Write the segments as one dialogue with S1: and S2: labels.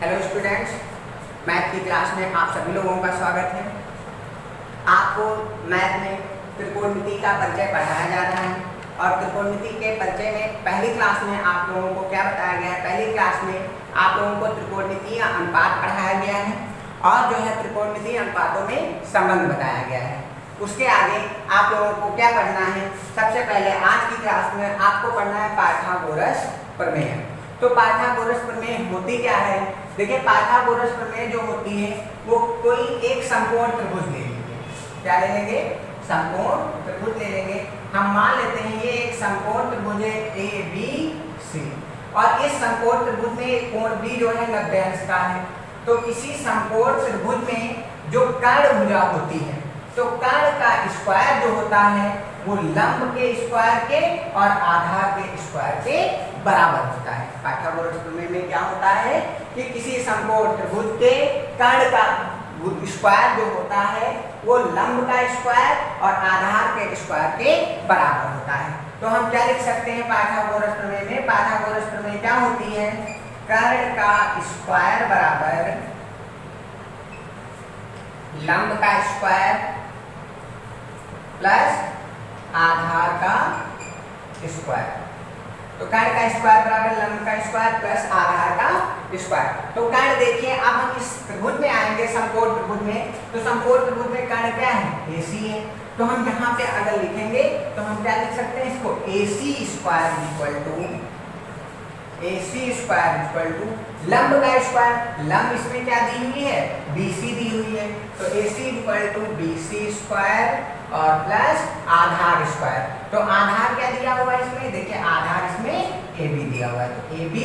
S1: Hello students, math की class में आप सभी लोगों का स्वागत है। आपको मैथ में त्रिकोणमिति का परिचय पढ़ाया जा रहा है और त्रिकोणमिति के परिचय में पहली क्लास में आप लोगों को क्या बताया गया है? पहली क्लास में आप लोगों को त्रिकोणमितीय अनुपात पढ़ाया गया है और जो है त्रिकोणमितीय अनुपातों में संबंध बताया गया है। उसके आगे आप लोगों को क्या पढ़ना है? सबसे पहले आज की क्लास में आपको पढ़ना है पाइथागोरस प्रमेय। तो पाइथागोरस प्रमेय होती क्या है? देखिए, पाइथागोरस प्रमेय जो होती है वो कोई एक समकोण त्रिभुज ले लेंगे। क्या ले लेंगे? समकोण त्रिभुज ले लेंगे। हम मान लेते हैं ये एक समकोण त्रिभुज है ABC और इस समकोण त्रिभुज में कोण B जो है 90 अंश का है। तो किसी समकोण त्रिभुज में जो कर्ण भुजा होती है तो कर्ण का स्क्वायर जो होता है वो लंब के स्क्वायर के और आधार के स्क्वायर के बराबर होता है। पाइथागोरस प्रमेय में क्या होता है कि किसी समकोण त्रिभुज के कर्ण का स्क्वायर जो होता है वो लंब का स्क्वायर और आधार के स्क्वायर के बराबर होता है। तो हम क्या लिख सकते हैं पाइथागोरस प्रमेय में? पाइथागोरस प्रमेय क्या होती है? कर्ण का स्क्वायर बराबर लंब का स्क्वायर प्लस आधार का स्क्वायर। तो कर्ण का स्क्वायर बराबर लंब का स्क्वायर प्लस आधार का स्क्वायर। तो कर्ण देखिए, अब हम इस त्रिभुज में आएंगे समकोण त्रिभुज में। तो समकोण त्रिभुज में कर्ण क्या है? AC है। तो हम यहाँ पे अगर लिखेंगे तो हम क्या लिख सकते हैं इसको? AC स्क्वायर इक्वल टू लंब का स्क्वायर। लंब इसमें क्या दी हुई है? BC दी हुई है। तो AC equal to BC square और प्लस आधार स्क्वायर। तो आधार क्या दिया हुआ है इसमें? देखिए, आधार इसमें AB दिया हुआ है तो AB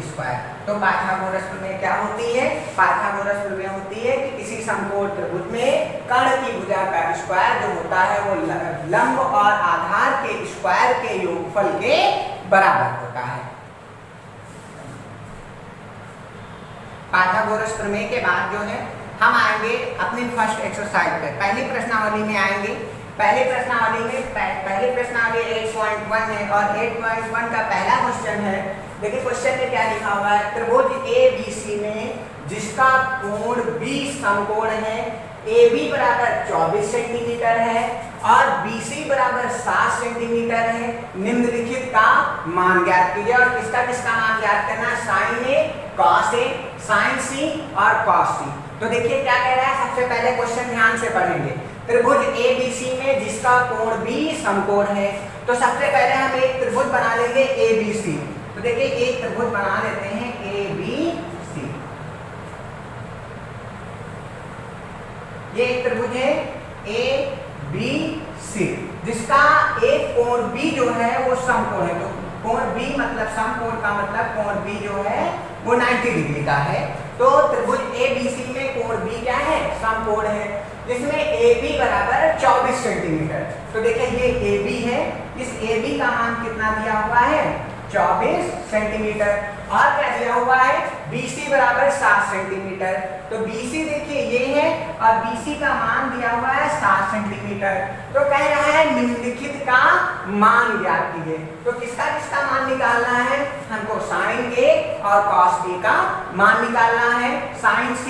S1: स्क्वायर। तो पाइथागोरस प्रमेय क्या होती है? पाइथागोरस प्रमेय होती है कि किसी समकोण त्रिभुज में कर्ण की भुजा का स्क्वायर जो होता है वो लंब और आधार के स्क्वायर के योगफल के बराबर होता है। पाइथागोरस प्रमेय के बाद जो है हम आएंगे अपनी फर्स्ट एक्सरसाइज पे। पहली प्रश्नावली में आएंगे। पहली प्रश्नावली 8.1 है और 8.1 का पहला क्वेश्चन है। देखिए क्वेश्चन में क्या लिखा हुआ है? त्रिभुज ABC में जिसका कोण B समकोण है, AB बराबर 24 सेंटीमीटर है और BC बराबर 7 सेंटीमीटर है। निम्नलिखित का मान ज्ञात कीजिए। और किसका मान ज्ञात करना? Sine A, cos A, sine C और कॉस C। तो देखिए क्या कह रहा है? सबसे पहले क्वेश्चन ध्यान से पढ़ेंगे। त्रिभुज ABC में जिसका कोण B समकोण है, तो सबसे पहले हम एक त्रिभुज बना लेंगे ABC। तो देखिए एक त्रिभुज बना लेते हैं ABC। ये एक त्रिभुज है ABC जिसका एक कोण B जो है वो समकोण है। तो कोण B मतलब समकोण का मतलब कोण B जो है वो 90 डिग्री का है। तो त्रिभुज ABC में कोण B क्या है? समकोण है, जिसमें AB बराबर 24 सेंटीमीटर। तो देखिए ये AB है, इस AB का मान कितना दिया हुआ है? 24 सेंटीमीटर। और क्या दिया हुआ है? BC बराबर 7 सेंटीमीटर। तो BC देखिए ये है और BC का मान दिया हुआ है 7 सेंटीमीटर। तो कह रहा है निम्नलिखित का मान ज्ञात कीजिए। तो किसका मान निकालना है? हमको साइन A और कॉस B का मान निकालना है। साइन C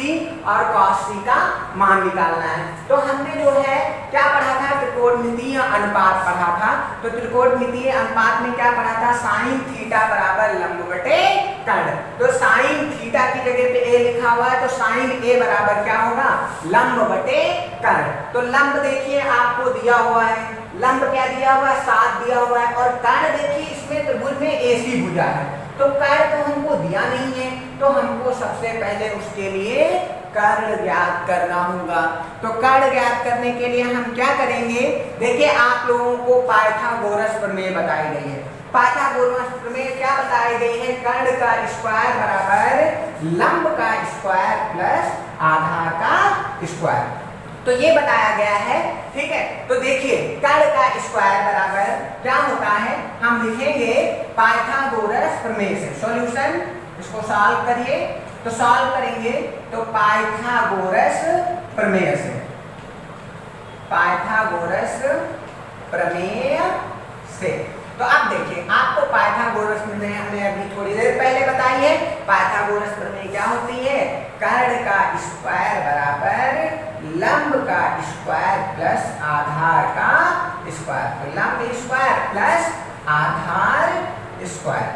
S1: और कॉस C का मान निकालना है। तो हमने जो है क्या पढ़ा था? त्रिकोणमितीय अनुपात पढ़ा था। तो त्रिकोणमितीय अनुपात में क्या पढ़ा था? साइन थीटा बराबर लंब बटे कर्ण। तो साइन थीटा की जगह पे A लिखा हुआ है तो साइन A बराबर क्या होगा? लंब बटे कर्ण। तो लंब देखिए आपको दिया हुआ है, लंब क्या दिया हुआ है? 7 दिया हुआ है। और कर्ण देखिए इसमें त्रिभुज में AC भुजा है, तो कर्ण तो हमको दिया नहीं है। तो हमको सबसे पहले उसके लिए कर्ण ज्ञात करना होगा। तो कर्ण ज्ञात करने के लिए हम क्या करेंगे? देखिए आप लोगों को पाइथागोरस प्रमेय बताई गई है। पाइथागोरस प्रमेय क्या बताई गई है? कर्ण का स्क्वायर बराबर लंब का स्क्वायर प्लस आधार का स्क्वायर। तो ये बताया गया है, ठीक है। तो देखिए कर्ण का स्क्वायर बराबर क्या होता है? हम लिखेंगे पाइथागोरस प्रमेय से। सॉल्यूशन इसको सॉल्व करिए। तो सॉल्व करेंगे तो पाइथागोरस प्रमेय से, पाइथागोरस प्रमेय से। तो अब देखिए आपको पाइथागोरस प्रमेय हमने अभी थोड़ी देर पहले बताई है। पाइथागोरस प्रमेय क्या होती है? प्लस आधार का स्क्वायर, तो लंब स्क्वायर प्लस आधार स्क्वायर,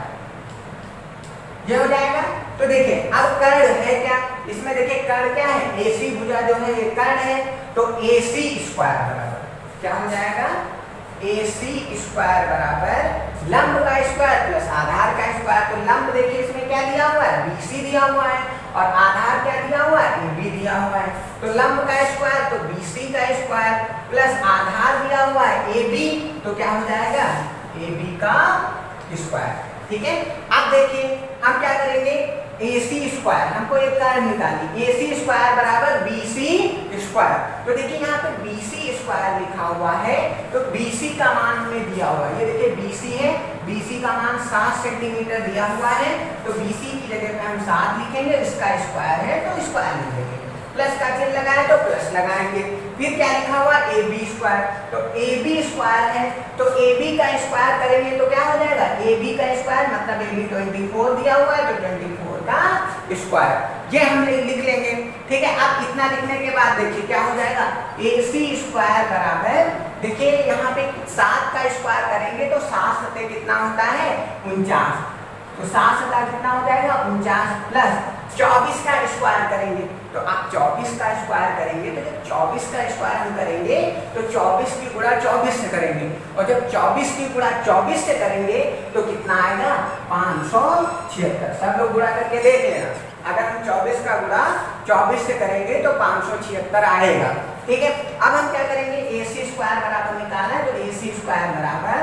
S1: ये हो जाएगा। तो देखिए अब कर्ण है क्या, इसमें देखिए कर्ण क्या है, AC भुजा जो है ये कर्ण है, तो AC स्क्वायर बराबर क्या हो जाएगा, AC स्क्वायर बराबर लंब का स्क्वायर प्लस आधार का स्क्वायर। तो लंब देखिए इसमें क्या दिया हुआ है, BC दिया हुआ है, और आधार क्या दिया हुआ है, AB दिया हुआ है। तो लंब का स्क्वायर तो BC का स्क्वायर प्लस आधार दिया हुआ है AB, तो क्या हो जाएगा, AB का स्क्वायर। ठीक है, अब देखिए हम क्या करेंगे, AC स्क्वायर, हमको एक कर्ण निकाली, AC स्क्वायर बराबर BC स्क्वायर। तो देखिए यहाँ पे BC स्क्वायर लिखा हुआ है, तो BC का मान हमें दिया हुआ है, ये देखिए BC है, BC का मान 7 सेंटीमीटर दिया हुआ है, तो BC की जगह पे हम 7 लिखेंगे, इसका स्क्वायर है तो स्क्वायर लिखेंगे, प्लस का चिन्ह लगाए तो प्लस लगाएंगे। फिर क्या लिखा हुआ, AB स्क्वायर, तो AB स्क्वायर है, तो AB का स्क्वायर करेंगे तो क्या हो जाएगा, AB का स्क्वायर मतलब AB 24 दिया हुआ है, तो 24 का स्क्वायर, ये हम लिख लेंगे। ठीक है, अब इतना लिखने के बाद देखिए क्या हो जाएगा, AC स्क्वायर बराबर, देखिए यहाँ पे 7 का स्क्वायर करेंगे तो 7 सतह कितना होता है, 49, तो 7 सतह कितना हो जाएगा, 49 प्लस 24 का स्क्वायर करेंगे, तो आप 24 का स्क्वायर करेंगे, तो जब 24 का स्क्वायर हम करेंगे तो 24 की गुणा 24 से करेंगे, और जब 24 की गुणा 24 से करेंगे तो कितना आएगा, 576। सब लोग गुणा करके देख लेना, अगर हम 24 का गुणा 24 से करेंगे तो 576 आएगा। ठीक है, अब हम क्या करेंगे, AC स्क्वायर बराबर निकालना है, तो AC स्क्वायर बराबर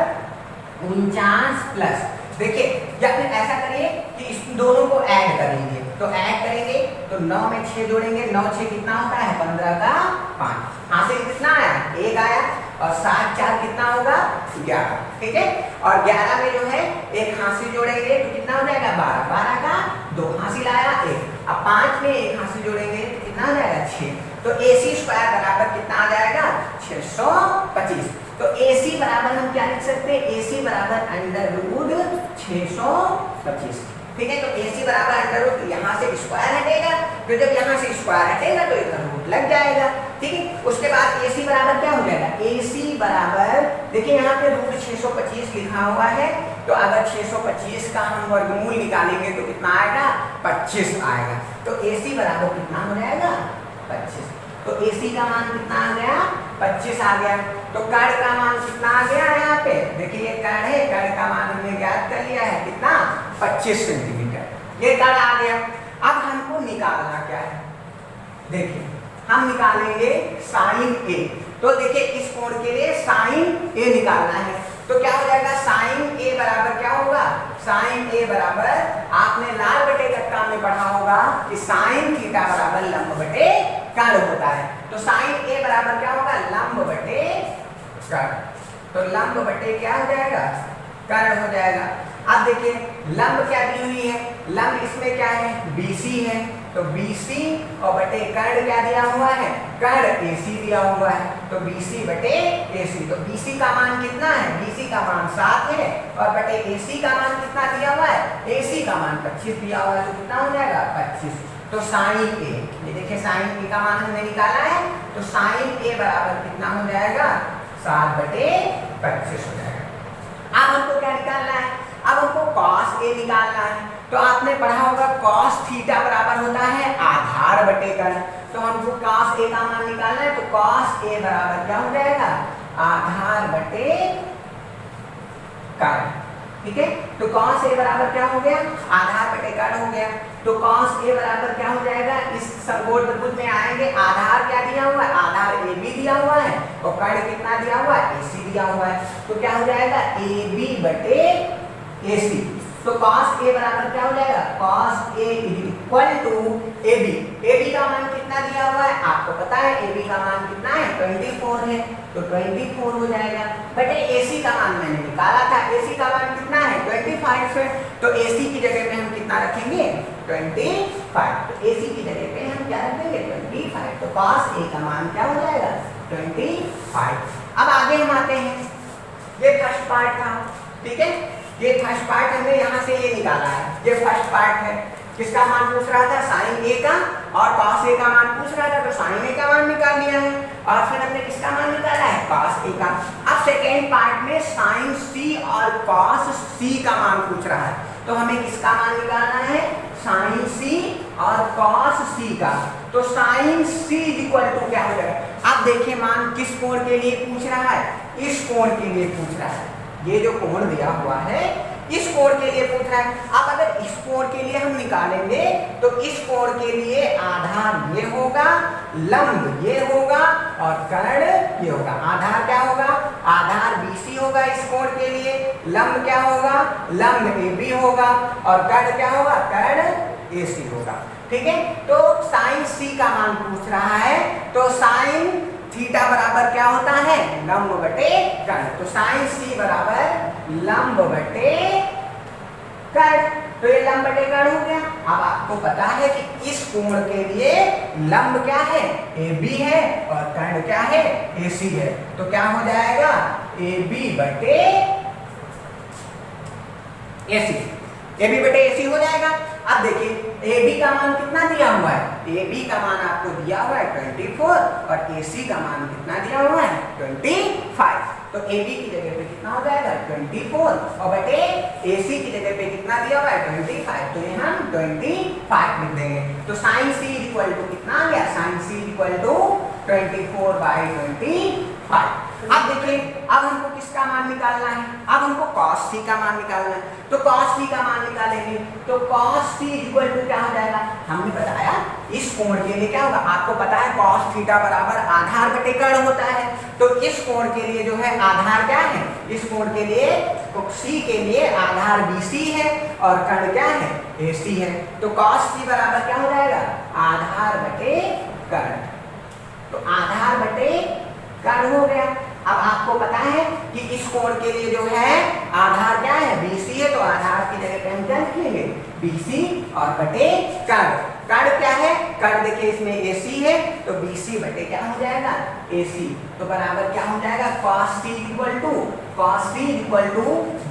S1: 49 प्लस, देखिए या फिर ऐसा करिए कि इस दोनों को ऐड कर लीजिए, तो ऐड करेंगे तो 9 में 6 जोड़ेंगे, 9 6 कितना होता है, 15 का 5, हासिल कितना आया, 1 आया, और 7 4 कितना होगा, 11। ठीक है, और 11 में जो है एक हासिल जोड़ेंगे तो कितना हो जाएगा, 12, 12 का 2 हासिल आया 1, अब 5 में एक हासिल जोड़ेंगे तो कितना हो जाएगा, 6। तो AC स्क्वायर बराबर कितना आ जाएगा, 625। तो AC बराबर हम क्या लिख सकते हैं, AC बराबर √ 625। ठीक है, तो AC बराबर √ यहाँ से स्क्वायर हटेगा, तो जब यहाँ से स्क्वायर हटेगा तो इधर रूट लग जाएगा। ठीक है, उसके बाद AC बराबर क्या हो जाएगा, AC बराबर देखिए यहाँ पे √ 625 लिखा हुआ है, तो अगर 625 का हम वर्गमूल निकालेंगे तो कितना आएगा, 25 आएगा। तो AC बराबर कितना हो जाएगा, 25। तो AC का मान कितना आ गया, 25 आ गया। तो कर्ण का मान कितना आ गया, यहाँ पे देखिए ये कर्ण है, कर्ण का मान हमने ज्ञात कर लिया है कितना, 25 सेंटीमीटर, ये कर्ण आ गया। अब हमको निकालना क्या है, देखिए हम निकालेंगे sin A, तो देखिए इस कोण के लिए sin A निकालना है, तो क्या हो जाएगा, sin A बराबर क्या होगा, sin A बराबर आपने लाल बटे कक्का में पढ़ा होगा कि sin थीटा बराबर लंब बटे कर्ण होता है, तो sin A बराबर क्या होगा, लंब बटे कर्ण, तो लंब बटे क्या हो जाएगा, कर्ण हो जाएगा। अब देखिए लंब क्या दी हुई है, लंब इसमें क्या है, BC है, तो BC और बटे कर्ण क्या दिया हुआ है, कर्ण AC दिया हुआ है, तो BC बटे AC, तो BC का मान कितना है, BC का मान 7 है, और बटे AC का मान कितना दिया हुआ है, AC का मान 25 दिया हुआ है, तो कितना हो जाएगा, 25। तो sin A, ये देखिए sin A का मान हमने निकाला है, तो sin A बराबर कितना हो जाएगा, 7 बटे 25 हो जाएगा। अब हमको क्या निकालना है, अब हमको cos A निकालना है, तो आपने पढ़ा होगा cos थीटा बराबर होता है आधार बटे कर्ण, तो हमको cos A का मान निकालना है, तो cos A बराबर क्या हो जाएगा, आधार बटे कर्ण। ठीक है, तो cos A बराबर क्या हो गया, आधार बटे कर्ण हो गया, तो cos A बराबर क्या हो जाएगा, इस समकोण त्रिभुज में आएंगे, आधार क्या दिया हुआ है, आधार AB दिया हुआ है, और कर्ण कितना दिया हुआ है, AC दिया हुआ है, तो क्या हो जाएगा, AB बटे AC। तो cos A बराबर क्या हो जाएगा, cos A equal to AB, AB का मान कितना दिया हुआ है, आपको पता है AB का मान कितना है, 24 है, तो 24 हो जाएगा, बटे AC का मान मैंने निकाला था, AC का मान कितना है, 25 है, तो AC की जगह पे हम कितना रखेंगे, 25, तो AC की जगह पे हम क्या रख देंगे, 25, तो cos A का मान क्या हो जाएगा, 25। अब आगे हम आते हैं, ये फर्स्ट पार्ट था। ठीक है, ये फर्स्ट पार्ट हमने यहाँ से ये निकाला है, ये फर्स्ट पार्ट है, किसका मान पूछ रहा था, sin A का, और cos A का मान पूछ रहा था, तो sin A का मान निकाल लिया है, और फिर हमने किसका मान निकाला है, cos A का। अब सेकेंड पार्ट में sin C और cos C का मान पूछ रहा है, तो हमें किसका मान निकालना है, sin C और cos C का। तो sin C इक्वल टू क्या हो जाएगा, अब देखिए मान किस कोण के लिए पूछ रहा है, इस कोण के लिए पूछ रहा है। ये जो कोण दिया हुआ है इस कोण के लिए पूछ रहा है। अब अगर इस कोण के लिए हम निकालेंगे तो इस कोण के लिए आधार ये होगा, लंब ये होगा और कर्ण ये होगा। आधार क्या होगा, आधार BC होगा इस कोण के लिए, लंब क्या होगा, लंब AB होगा और कर्ण क्या होगा, कर्ण AC होगा। ठीक है, तो sin C का मान पूछ रहा है, तो sin थीटा बराबर क्या होता है, लंब बटे कर्ण। तो sin C बराबर लंब बटे कर्ण, तो ये लंब बटे कर्ण हो गया। अब आपको पता है कि इस कोण के लिए लंब क्या है, AB है और कर्ण क्या है, AC है। तो क्या हो जाएगा, AB बटे AC हो जाएगा। अब देखिए AB का मान कितना दिया हुआ है, AB का मान आपको दिया हुआ है 24 और AC का मान कितना दिया हुआ है 25। तो AB की जगह पे कितना हो जाएगा 24 और बटे AC की जगह पे कितना दिया हुआ है 25, तो ये हम 25 लिख देंगे। तो sin C इक्वल टू कितना आ गया, sin C इक्वल टू 24/25। अब देखिए अब हमको किसका मान निकालना है, अब हमको cos C का मान निकालना है। तो cos C का मान निकालेंगे तो cos C इक्वल टू क्या हो जाएगा, हमने बताया इस कोण के लिए क्या होगा, आपको पता है cos थीटा बराबर आधार बटे कर्ण होता है। तो इस कोण के लिए जो है आधार क्या है, इस कोण के लिए C के लिए आधार BC है और कर्ण क्या है, AC है। तो cos C बराबर क्या हो जाएगा, आधार बटे कर्ण। तो आधार बटे कर्ण हो गया। अब आपको पता है कि इस कोण के लिए जो है आधार क्या है, BC है, तो आधार की जगह पे हम क्या लिखेंगे, BC और बटे कर्ण। कर्ण क्या है, कर्ण देखिए इसमें AC है, तो BC बटे क्या हो जाएगा, AC। तो बराबर क्या हो जाएगा, cos C equal to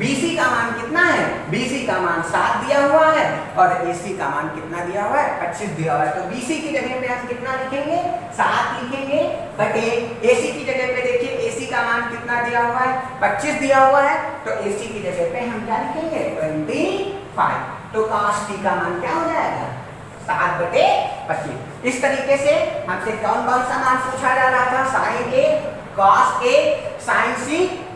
S1: BC का मान कितना है, BC का मान 7 दिया हुआ है और AC का मान कितना दिया हुआ है, 25 दिया हुआ है। तो BC की जगह पे हम कितना लिखेंगे, 7 लिखेंगे बटे AC की जगह पे देखिए AC का मान कितना दिया हुआ है, 25 दिया हुआ है, तो AC की जगह पे हम क्या लिखेंगे 25। तो cos T का मान क्या हो जाएगा, 7/25। इस तरीके से हमसे कौन सा मान पूछा जा रहा था, sin A, cos A, sin C,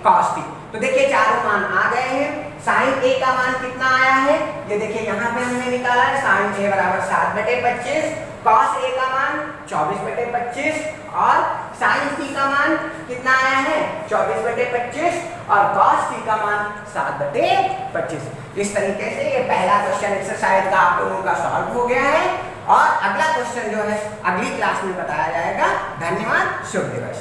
S1: cos T। तो देखिए चारों मान आ गए हैं। sin A का मान कितना आया है, ये देखिए यहाँ पे हमने निकाला है, sin A बराबर 7/25, cos A का मान 24/25 और sin C का मान कितना आया है 24/25 और cos C का मान 7/25। इस तरीके से ये पहला क्वेश्चन एक्सरसाइज का आप लोगों का सॉल्व हो गया है और अगला क्वेश्चन जो है अगली क्लास में बताया जाएगा। धन्यवाद, शुभ दिवस।